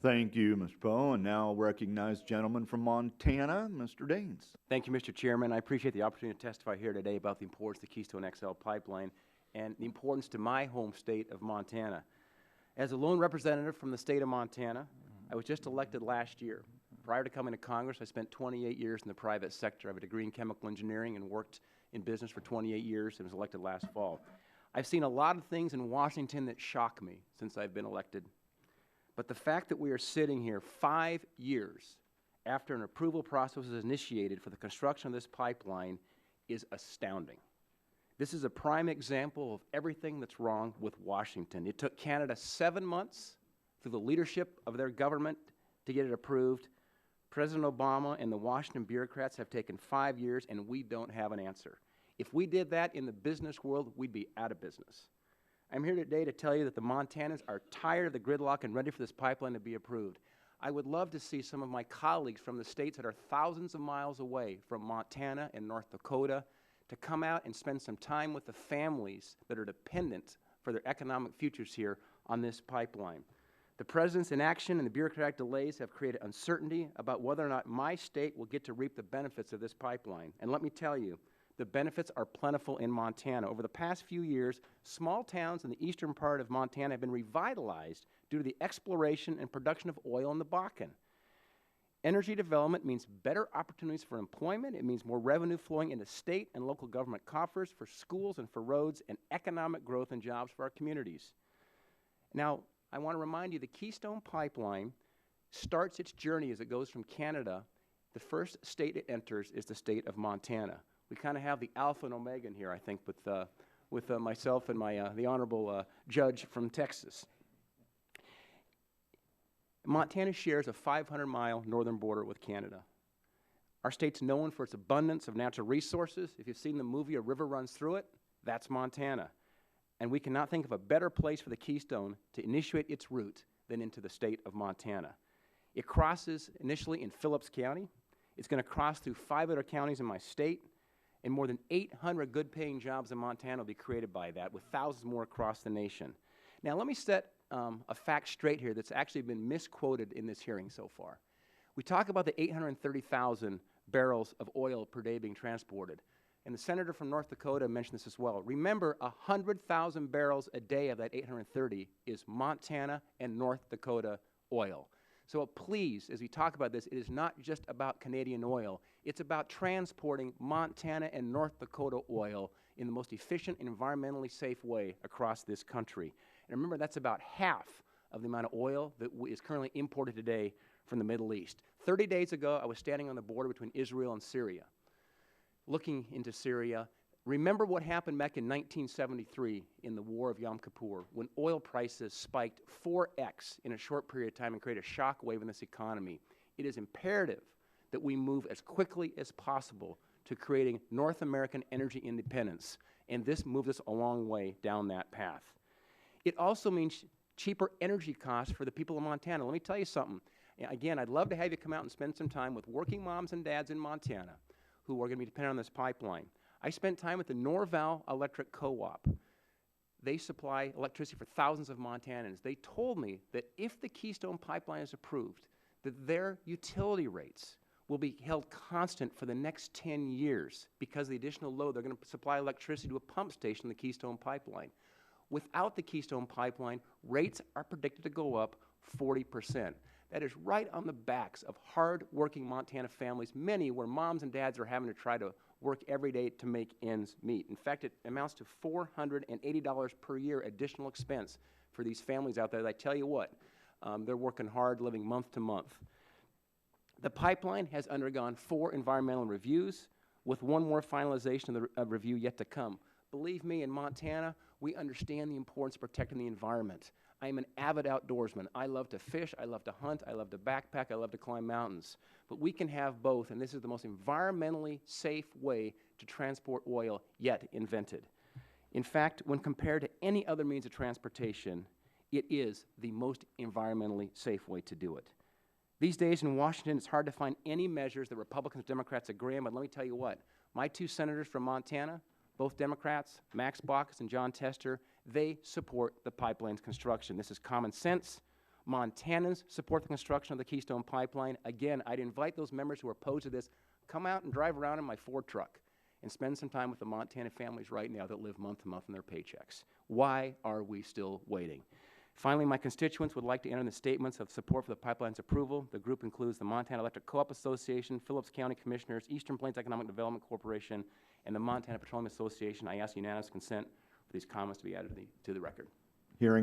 Thank you, Mr. Poe. And now recognize gentleman from Montana, Mr. Daines. Thank you, Mr. Chairman. I appreciate the opportunity to testify here today about the importance of the Keystone XL pipeline and the importance to my home state of Montana. As a lone representative from the state of Montana, I was just elected last year. Prior to coming to Congress, I spent 28 years in the private sector. I have a degree in chemical engineering and worked in business for 28 years and was elected last fall. I've seen a lot of things in Washington that shock me since I've been elected. But the fact that we are sitting here 5 years after an approval process was initiated for the construction of this pipeline is astounding. This is a prime example of everything that's wrong with Washington. It took Canada 7 months through the leadership of their government to get it approved. President Obama and the Washington bureaucrats have taken 5 years, and we don't have an answer. If we did that in the business world, we'd be out of business. I'm here today to tell you that the Montanans are tired of the gridlock and ready for this pipeline to be approved. I would love to see some of my colleagues from the states that are thousands of miles away from Montana and North Dakota to come out and spend some time with the families that are dependent for their economic futures here on this pipeline. The President's inaction and the bureaucratic delays have created uncertainty about whether or not my state will get to reap the benefits of this pipeline. And let me tell you, the benefits are plentiful in Montana. Over the past few years, small towns in the eastern part of Montana have been revitalized due to the exploration and production of oil in the Bakken. Energy development means better opportunities for employment. It means more revenue flowing into state and local government coffers for schools and for roads, and economic growth and jobs for our communities. Now, I want to remind you, the Keystone Pipeline starts its journey as it goes from Canada. The first state it enters is the state of Montana. We kind of have the alpha and omega in here, I think, with myself and the honorable judge from Texas. Montana shares a 500-mile northern border with Canada. Our state's known for its abundance of natural resources. If you've seen the movie A River Runs Through It, that's Montana. And we cannot think of a better place for the Keystone to initiate its route than into the state of Montana. It crosses initially in Phillips County. It's going to cross through 5 other counties in my state, and more than 800 good-paying jobs in Montana will be created by that, with thousands more across the nation. Now, let me set a fact straight here that's actually been misquoted in this hearing so far. We talk about the 830,000 barrels of oil per day being transported, and the senator from North Dakota mentioned this as well. Remember, 100,000 barrels a day of that 830 is Montana and North Dakota oil. So please, as we talk about this, it is not just about Canadian oil. It's about transporting Montana and North Dakota oil in the most efficient and environmentally safe way across this country. And remember, that's about half of the amount of oil that is currently imported today from the Middle East. 30 days ago, I was standing on the border between Israel and Syria, looking into Syria. Remember what happened back in 1973 in the War of Yom Kippur, when oil prices spiked 4x in a short period of time and created a shock wave in this economy. It is imperative that we move as quickly as possible to creating North American energy independence, and this moves us a long way down that path. It also means cheaper energy costs for the people of Montana. Let me tell you something. Again, I'd love to have you come out and spend some time with working moms and dads in Montana who are going to be dependent on this pipeline. I spent time with the Norval Electric Co-op. They supply electricity for thousands of Montanans. They told me that if the Keystone Pipeline is approved, that their utility rates will be held constant for the next 10 years because of the additional load. They're going to supply electricity to a pump station in the Keystone Pipeline. Without the Keystone Pipeline, rates are predicted to go up 40%. That is right on the backs of hard-working Montana families, many where moms and dads are having to try to work every day to make ends meet. In fact, it amounts to $480 per year additional expense for these families out there. I tell you what, they're working hard, living month to month. The pipeline has undergone 4 environmental reviews, with 1 more finalization of the review yet to come. Believe me, in Montana, we understand the importance of protecting the environment. I am an avid outdoorsman. I love to fish, I love to hunt, I love to backpack, I love to climb mountains. But we can have both, and this is the most environmentally safe way to transport oil yet invented. In fact, when compared to any other means of transportation, it is the most environmentally safe way to do it. These days in Washington, it's hard to find any measures that Republicans and Democrats agree on, but let me tell you what, my 2 senators from Montana, both Democrats, Max Baucus and John Tester, they support the pipeline's construction. This is common sense. Montanans support the construction of the Keystone Pipeline. Again, I'd invite those members who are opposed to this, come out and drive around in my Ford truck and spend some time with the Montana families right now that live month to month on their paychecks. Why are we still waiting? Finally, my constituents would like to enter in the statements of support for the pipeline's approval. The group includes the Montana Electric Co-op Association, Phillips County Commissioners, Eastern Plains Economic Development Corporation, and the Montana Petroleum Association. I ask unanimous consent for these comments to be added to the record. Hearing